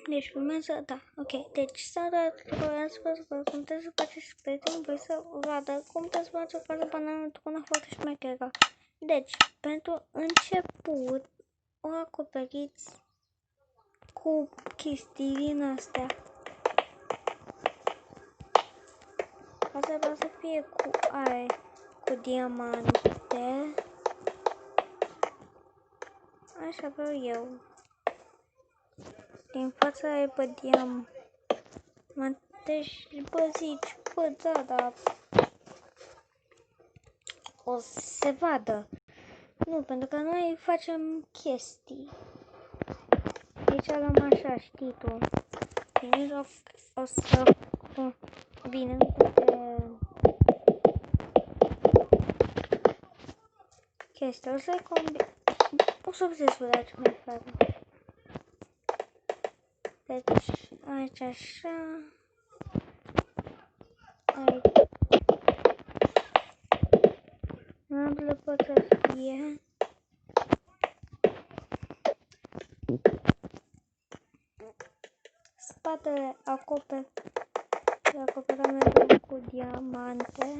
Deci filmează, da, ok. Deci s-a vreau să vă spun, sunteți să faceți prieteni, voi să vadă cum puteți face o fază banană cu una foarte șmecheră. Deci, pentru început, o acoperiți cu chestii din astea. Asta va să fie cu aia, cu diamante. Așa vreau eu. Din fața e pe diamante și bă zici, bă da, dar o să se vadă. Nu, pentru că noi facem chestii. Deci luăm așa, știi tu. Din joc o să... Bine, chestia o să-i combin. O să vedeți voi ce mai fac. Deci, aici așa. Aici. Ambele pot să fie. Spatele acoperăm cu diamante.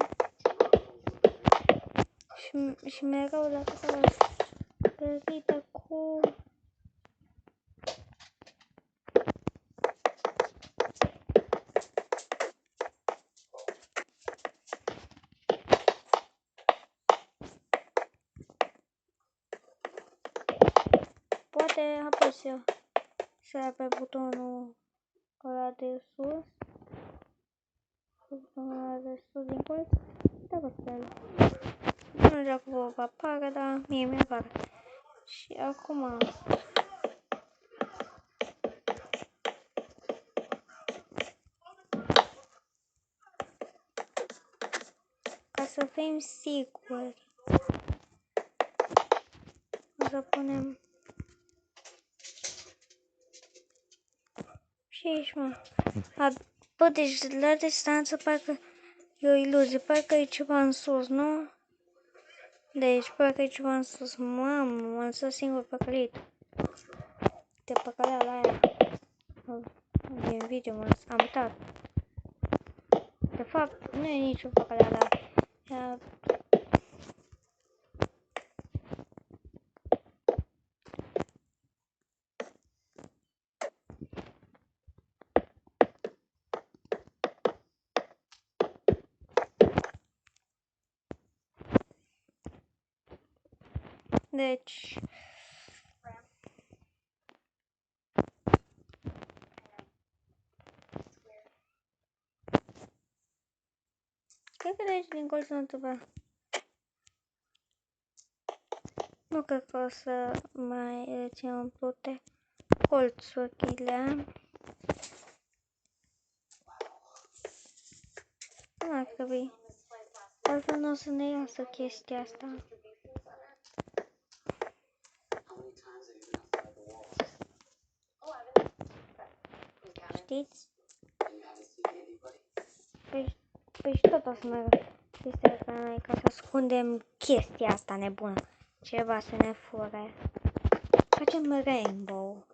Și mereu la toată sperită cu... Poate apăs eu să pe butonul ăla de sus. Butonul ăla de sus din colț. Da, vă sper. Nu știu dacă vă va apare, dar mie mi-apare. Și acum... Ca să fim siguri. O să punem... Și aici, mă. Bă, deci la distanță parcă e o iluzie. Parcă e ceva în sus, nu? Deci parcă e ceva în sus. Mamă, m-am lăsat singur păcălit. De păcăleala la aia. Din video am uitat. De fapt, nu e nicio păcăleala la aia. Deci... Cred că de aici din colț nu va. Nu cred că o să mai țin umplute colțurile. Nu ar trebui. Altfel nu o să ne iasă chestia asta. Știți? Păi și tot o să mai chestia asta noi, ca să ascundem chestia asta nebună. Ceva să ne fure. Facem rainbow.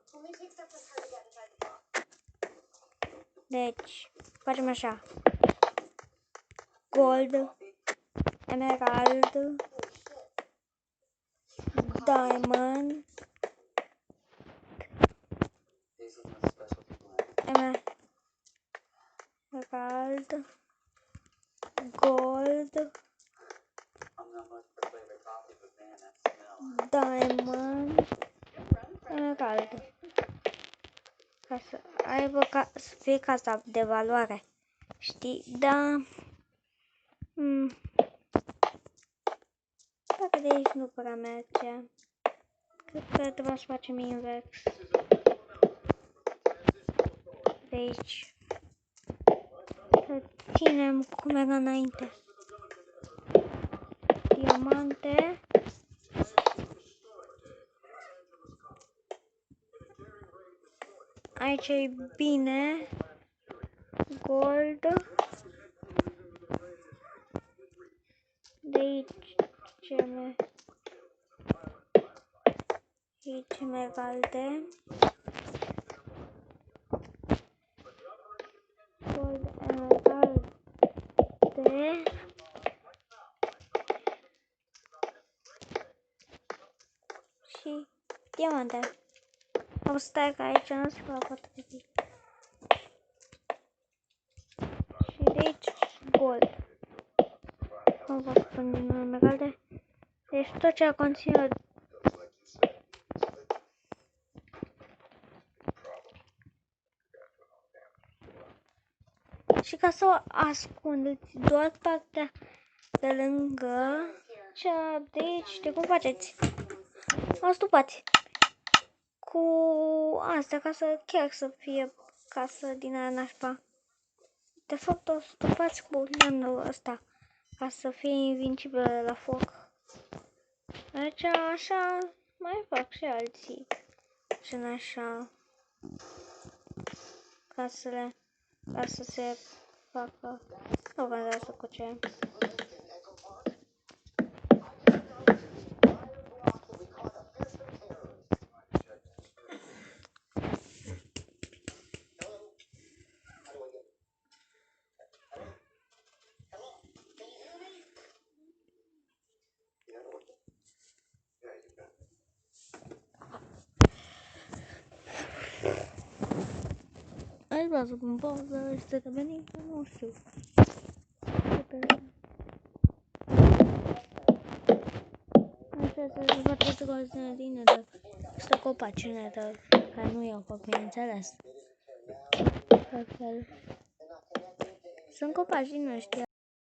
Deci, facem așa. Gold, emerald, diamond, emerald, gold, diamond, emerald. Ca să aibă să fie casa de valoare. Știi? Da. Dacă de aici nu prea merge. Cred că trebuie să facem invers. De aici. Să ținem cum era înainte. Diamante. Aici e bine. Gold. De aici emeralde. diamante. O stai că aici nu se poate găsi. Și de aici gold. Nu vă spun din emeralde. Deci tot ce conține și ca să o ascundeți doar partea de lângă cea de aici, de cum faceți? O stupați cu asta ca să chiar să fie casă din aia nașpa. De fapt o stupați cu lemnul ăsta ca să fie invincibilă la foc. Deci așa mai fac și alții. Și așa ca să se facă. Nu contează cu ce. Aș vrea să pun pauză și să revenim, nu știu. Așa să se face să conține din nether. Să copaci în nether, care nu iau foc, bineînțeles. Altfel. Sunt copaci din ăștia.